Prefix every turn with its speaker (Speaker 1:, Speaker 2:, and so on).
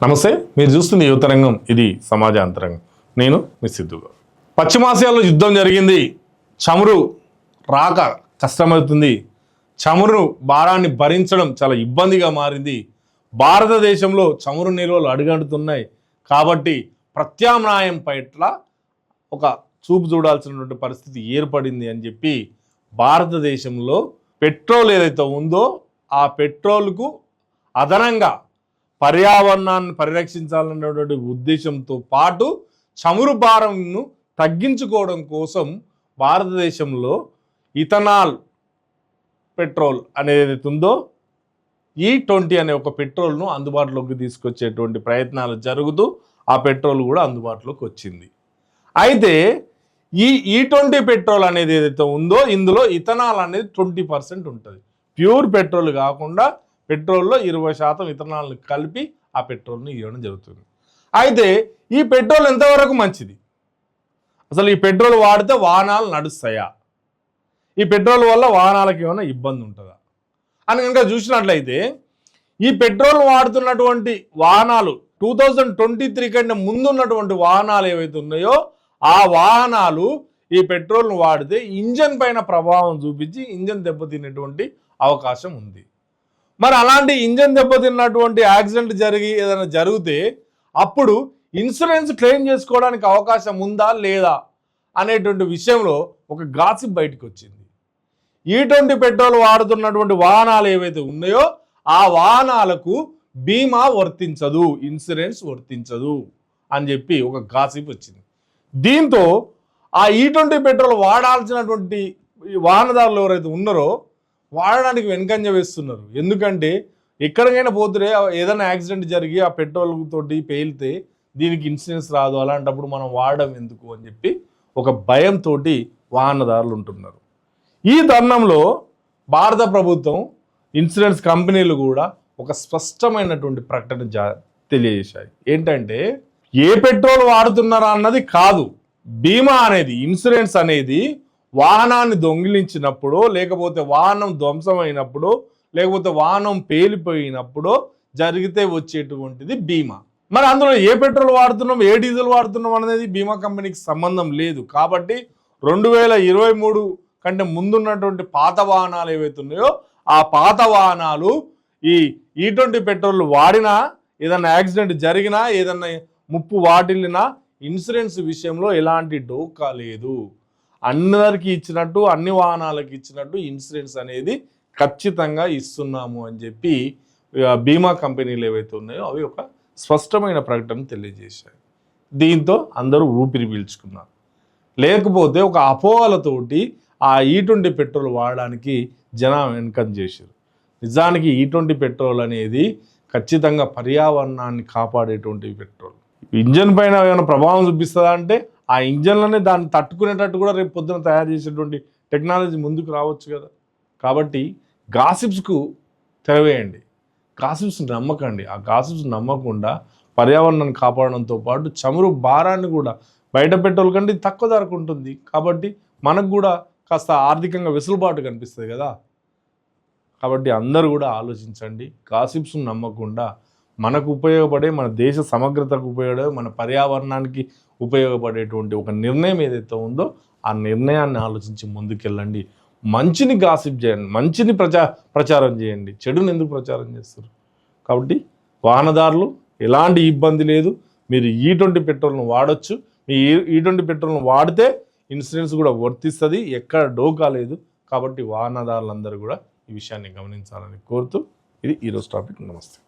Speaker 1: నమస్తే, మీరు చూస్తుంది యువతరంగం. ఇది సమాజాంతరంగం. నేను మీ సిద్ధుగా. పశ్చిమాసియాలో యుద్ధం జరిగింది. చమురు రాక కష్టమవుతుంది. చమురు భారాన్ని భరించడం చాలా ఇబ్బందిగా మారింది. భారతదేశంలో చమురు నిల్వలు అడుగంటుతున్నాయి. కాబట్టి ప్రత్యామ్నాయం పట్ల ఒక చూపు చూడాల్సినటువంటి పరిస్థితి ఏర్పడింది అని చెప్పి భారతదేశంలో పెట్రోల్ ఏదైతే ఉందో ఆ పెట్రోల్కు అదనంగా పర్యావరణాన్ని పరిరక్షించాలన్నటువంటి ఉద్దేశంతో పాటు చమురు భారంను తగ్గించుకోవడం కోసం భారతదేశంలో ఇథనాల్ పెట్రోల్ అనేది ఉందో E20 అనే ఒక పెట్రోల్ను అందుబాటులోకి తీసుకొచ్చేటువంటి ప్రయత్నాలు జరుగుతూ ఆ పెట్రోల్ కూడా అందుబాటులోకి వచ్చింది. అయితే ఈ E20 పెట్రోల్ అనేది ఏదైతే ఉందో ఇందులో ఇథనాల్ అనేది 20% ఉంటుంది. ప్యూర్ పెట్రోల్ కాకుండా పెట్రోల్లో 20% ఇథనాల్ని కలిపి ఆ పెట్రోల్ని ఇవ్వడం జరుగుతుంది. అయితే ఈ పెట్రోల్ ఎంతవరకు మంచిది? అసలు ఈ పెట్రోల్ వాడితే వాహనాలు నడుస్తాయా? ఈ పెట్రోల్ వల్ల వాహనాలకు ఏమైనా ఇబ్బంది ఉంటుందా అని కనుక చూసినట్లయితే ఈ పెట్రోల్ వాడుతున్నటువంటి వాహనాలు 2023 కంటే ముందున్నటువంటి వాహనాలు ఏవైతే ఉన్నాయో ఆ వాహనాలు ఈ పెట్రోల్ను వాడితే ఇంజన్ పైన ప్రభావం చూపించి ఇంజన్ దెబ్బతినేటువంటి అవకాశం ఉంది. మరి అలాంటి ఇంజన్ దెబ్బతిన్నటువంటి యాక్సిడెంట్ జరిగి ఏదైనా జరిగితే అప్పుడు ఇన్సూరెన్స్ క్లెయిమ్ చేసుకోవడానికి అవకాశం ఉందా లేదా అనేటువంటి విషయంలో ఒక గాసిప్ బయటకు వచ్చింది. E20 పెట్రోల్ వాడుతున్నటువంటి వాహనాలు ఏవైతే ఉన్నాయో ఆ వాహనాలకు బీమా వర్తించదు, ఇన్సూరెన్స్ వర్తించదు అని చెప్పి ఒక గాసిప్ వచ్చింది. దీంతో ఆ E20 పెట్రోల్ వాడాల్సినటువంటి వాహనదారులు ఎవరైతే ఉన్నారో వాడడానికి వెనుకంజ వేస్తున్నారు. ఎందుకంటే ఎక్కడికైనా పోతే ఏదైనా యాక్సిడెంట్ జరిగి ఆ పెట్రోల్ తోటి పేలితే దీనికి ఇన్సూరెన్స్ రాదు, అలాంటప్పుడు మనం వాడడం ఎందుకు అని చెప్పి ఒక భయంతో వాహనదారులు ఉంటున్నారు. ఈ తరుణంలో భారత ప్రభుత్వం ఇన్సూరెన్స్ కంపెనీలు కూడా ఒక స్పష్టమైనటువంటి ప్రకటన తెలియజేశాయి. ఏంటంటే ఏ పెట్రోల్ వాడుతున్నారా అన్నది కాదు, బీమా అనేది, ఇన్సూరెన్స్ అనేది వాహనాన్ని దొంగిలించినప్పుడు, లేకపోతే వాహనం ధ్వంసమైనప్పుడు, లేకపోతే వాహనం పేలిపోయినప్పుడు జరిగితే వచ్చేటువంటిది బీమా. మరి అందులో ఏ పెట్రోల్ వాడుతున్నాం, ఏ డీజిల్ వాడుతున్నాం అనేది బీమా కంపెనీకి సంబంధం లేదు. కాబట్టి 2023 కంటే ముందున్నటువంటి పాత వాహనాలు ఏవైతే ఉన్నాయో ఆ పాత వాహనాలు ఈ E20 పెట్రోల్ వాడినా, ఏదన్నా యాక్సిడెంట్ జరిగినా, ఏదన్నా ముప్పు వాటిల్లినా ఇన్సూరెన్స్ విషయంలో ఎలాంటి డోకా లేదు. అందరికీ ఇచ్చినట్టు, అన్ని వాహనాలకు ఇచ్చినట్టు ఇన్సూరెన్స్ అనేది ఖచ్చితంగా ఇస్తున్నాము అని చెప్పి బీమా కంపెనీలు ఏవైతే ఉన్నాయో అవి ఒక స్పష్టమైన ప్రకటన తెలియజేశాయి. దీంతో అందరూ ఊపిరి పీల్చుకున్నారు. లేకపోతే ఒక అపోహలతోటి ఆ E20 పెట్రోల్ వాడడానికి జనం వెనుకం చేశారు. నిజానికి E20 పెట్రోల్ అనేది ఖచ్చితంగా పర్యావరణాన్ని కాపాడేటువంటి పెట్రోల్. ఇంజన్ పైన ఏమైనా ప్రభావం చూపిస్తుందా అంటే ఆ ఇంజన్లనే దాన్ని తట్టుకునేటట్టు కూడా రేపు పొద్దున తయారు చేసేటువంటి టెక్నాలజీ ముందుకు రావచ్చు కదా. కాబట్టి గాసిప్స్కు తెరవేయండి, గాసిప్స్ నమ్మకండి. ఆ గాసిప్స్ నమ్మకుండా పర్యావరణాన్ని కాపాడడంతో పాటు చమురు భారాన్ని కూడా బయట పెట్రోల్ కంటే తక్కువ ధరకు ఉంటుంది. కాబట్టి మనకు కూడా కాస్త ఆర్థికంగా వెసులుబాటు కనిపిస్తుంది కదా. కాబట్టి అందరూ కూడా ఆలోచించండి. గాసిప్స్ నమ్మకుండా మనకు ఉపయోగపడే, మన దేశ సమగ్రతకు ఉపయోగపడే, మన పర్యావరణానికి ఉపయోగపడేటువంటి ఒక నిర్ణయం ఏదైతే ఉందో ఆ నిర్ణయాన్ని ఆలోచించి ముందుకెళ్ళండి. మంచిని గాసిప్ చేయండి, మంచిని ప్రచారం చేయండి, చెడుని ఎందుకు ప్రచారం చేస్తారు? కాబట్టి వాహనదారులు ఎలాంటి ఇబ్బంది లేదు, మీరు E20 పెట్రోల్ను వాడచ్చు. మీ E20 పెట్రోల్ను వాడితే ఇన్సూరెన్స్ కూడా వర్తిస్తుంది, ఎక్కడ డోకా లేదు. కాబట్టి వాహనదారులందరూ కూడా ఈ విషయాన్ని గమనించాలని కోరుతూ ఇది ఈరోజు టాపిక్. నమస్తే.